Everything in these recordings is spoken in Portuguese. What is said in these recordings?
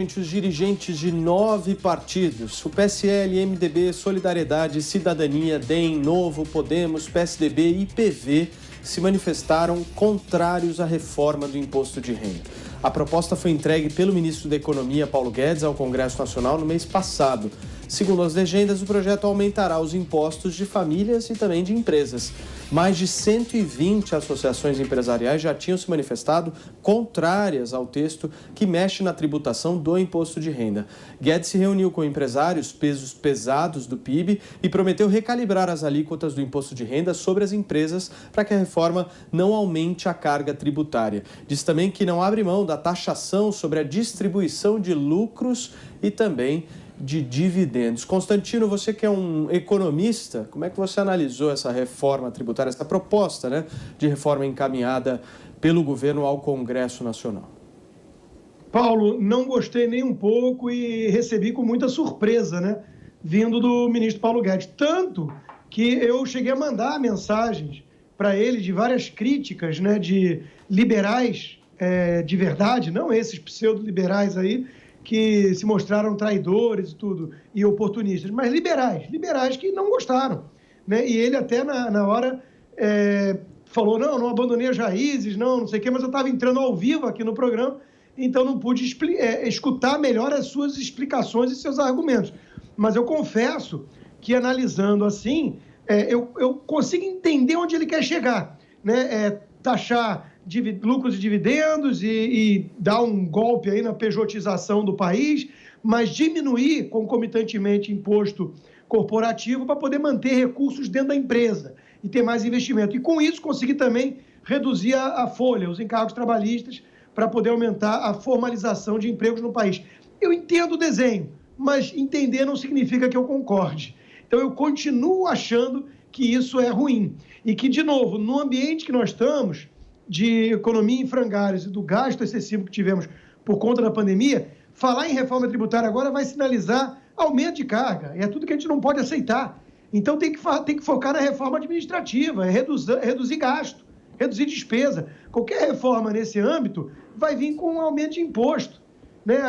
Os dirigentes de 9 partidos, o PSL, MDB, Solidariedade, Cidadania, DEM, Novo, Podemos, PSDB e PV, se manifestaram contrários à reforma do imposto de renda. A proposta foi entregue pelo ministro da Economia, Paulo Guedes, ao Congresso Nacional no mês passado. Segundo as legendas, o projeto aumentará os impostos de famílias e também de empresas. Mais de 120 associações empresariais já tinham se manifestado contrárias ao texto que mexe na tributação do imposto de renda. Guedes se reuniu com empresários, pesos pesados do PIB, e prometeu recalibrar as alíquotas do imposto de renda sobre as empresas para que a reforma não aumente a carga tributária. Diz também que não abre mão da taxação sobre a distribuição de lucros e também de dividendos. Constantino, você que é um economista, como é que você analisou essa reforma tributária, essa proposta, né, de reforma encaminhada pelo governo ao Congresso Nacional? Paulo, não gostei nem um pouco e recebi com muita surpresa, né, vindo do ministro Paulo Guedes. Tanto que eu cheguei a mandar mensagens para ele de várias críticas, né, de liberais de verdade, não esses pseudo-liberais aí, que se mostraram traidores e tudo, e oportunistas, mas liberais que não gostaram, né? E ele até na hora falou, não abandonei as raízes, não sei o quê, mas eu estava entrando ao vivo aqui no programa, então não pude escutar melhor as suas explicações e seus argumentos. Mas eu confesso que, analisando assim, eu consigo entender onde ele quer chegar, né? Taxar lucros e dividendos e dar um golpe aí na pejotização do país, mas diminuir concomitantemente imposto corporativo para poder manter recursos dentro da empresa e ter mais investimento. E com isso conseguir também reduzir a folha, os encargos trabalhistas, para poder aumentar a formalização de empregos no país. Eu entendo o desenho, mas entender não significa que eu concorde. Então eu continuo achando que isso é ruim. E que, de novo, no ambiente que nós estamos, de economia em frangalhos e do gasto excessivo que tivemos por conta da pandemia, falar em reforma tributária agora vai sinalizar aumento de carga, e é tudo que a gente não pode aceitar. Então tem que focar na reforma administrativa, reduzir gasto, reduzir despesa. Qualquer reforma nesse âmbito vai vir com um aumento de imposto, né?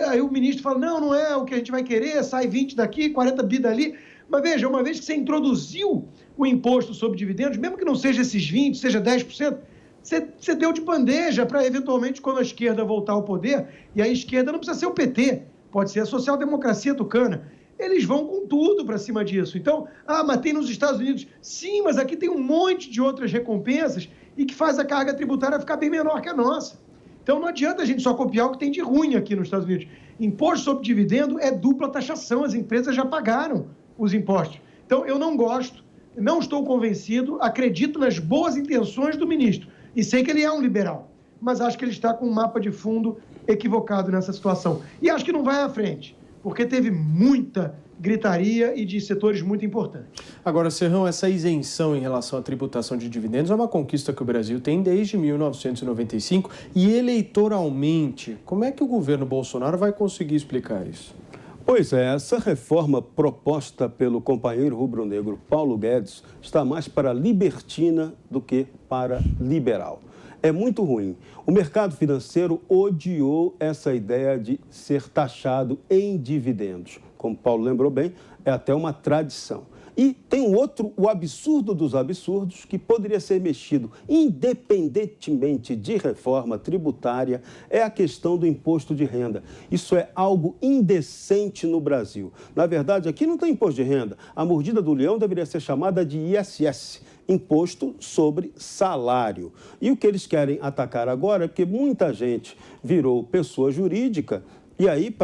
Aí o ministro fala, não é o que a gente vai querer, sai 20 daqui, 40 bi dali. Mas veja, uma vez que você introduziu o imposto sobre dividendos, mesmo que não seja esses 20%, seja 10%, você deu de bandeja para, eventualmente, quando a esquerda voltar ao poder, e a esquerda não precisa ser o PT, pode ser a social-democracia tucana, eles vão com tudo para cima disso. Então, mas tem nos Estados Unidos. Sim, mas aqui tem um monte de outras recompensas e que faz a carga tributária ficar bem menor que a nossa. Então, não adianta a gente só copiar o que tem de ruim aqui nos Estados Unidos. Imposto sobre dividendo é dupla taxação, as empresas já pagaram os impostos. Então, eu não gosto, não estou convencido, acredito nas boas intenções do ministro. E sei que ele é um liberal, mas acho que ele está com um mapa de fundo equivocado nessa situação. E acho que não vai à frente, porque teve muita gritaria e de setores muito importantes. Agora, Serrão, essa isenção em relação à tributação de dividendos é uma conquista que o Brasil tem desde 1995 e eleitoralmente, como é que o governo Bolsonaro vai conseguir explicar isso? Pois é, essa reforma proposta pelo companheiro rubro-negro Paulo Guedes está mais para libertina do que para liberal. É muito ruim. O mercado financeiro odiou essa ideia de ser taxado em dividendos. Como Paulo lembrou bem, é até uma tradição. E tem o absurdo dos absurdos, que poderia ser mexido independentemente de reforma tributária, é a questão do imposto de renda. Isso é algo indecente no Brasil. Na verdade, aqui não tem imposto de renda. A mordida do leão deveria ser chamada de ISS, Imposto sobre Salário. E o que eles querem atacar agora é que muita gente virou pessoa jurídica e aí,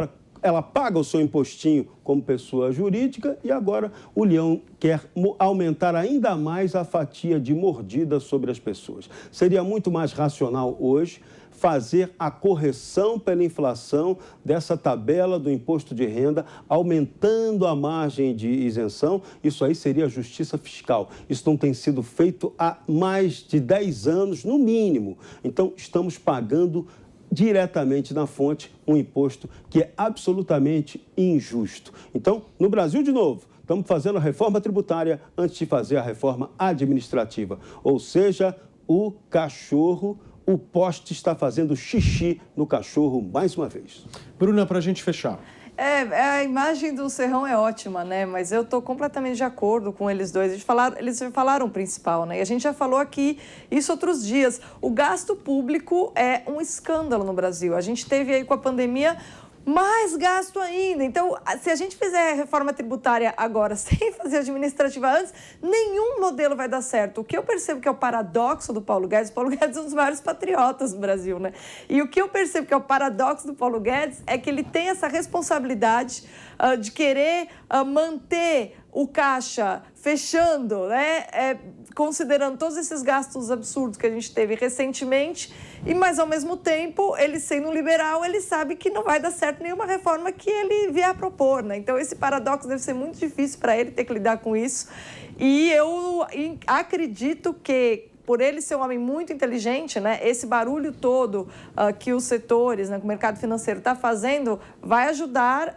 ela paga o seu impostinho como pessoa jurídica e agora o leão quer aumentar ainda mais a fatia de mordida sobre as pessoas. Seria muito mais racional hoje fazer a correção pela inflação dessa tabela do imposto de renda, aumentando a margem de isenção. Isso aí seria justiça fiscal. Isso não tem sido feito há mais de 10 anos, no mínimo. Então, estamos pagando diretamente na fonte um imposto que é absolutamente injusto. Então, no Brasil, de novo, estamos fazendo a reforma tributária antes de fazer a reforma administrativa. Ou seja, o cachorro o poste está fazendo xixi no cachorro mais uma vez. Bruna, para a gente fechar. A imagem do Serrão é ótima, né? Mas eu estou completamente de acordo com eles dois. Eles falaram o principal, né? E a gente já falou aqui isso outros dias. O gasto público é um escândalo no Brasil. A gente teve aí com a pandemia mais gasto ainda. Então, se a gente fizer a reforma tributária agora sem fazer administrativa antes, nenhum modelo vai dar certo. O que eu percebo que é o paradoxo do Paulo Guedes é um dos maiores patriotas do Brasil, né? E o que eu percebo que é o paradoxo do Paulo Guedes é que ele tem essa responsabilidade de querer manter o caixa fechando, né? Considerando todos esses gastos absurdos que a gente teve recentemente, mas ao mesmo tempo, ele sendo um liberal, ele sabe que não vai dar certo nenhuma reforma que ele vier a propor, né? Então esse paradoxo deve ser muito difícil para ele ter que lidar com isso. E eu acredito que, por ele ser um homem muito inteligente, né, esse barulho todo que os setores, né, que o mercado financeiro está fazendo, vai ajudar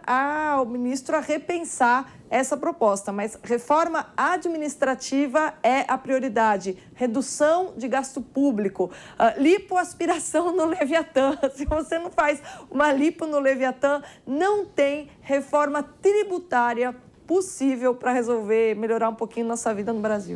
o ministro a repensar essa proposta. Mas reforma administrativa é a prioridade. Redução de gasto público. Lipoaspiração no Leviatã. Se você não faz uma lipo no Leviatã, não tem reforma tributária possível para resolver, melhorar um pouquinho nossa vida no Brasil.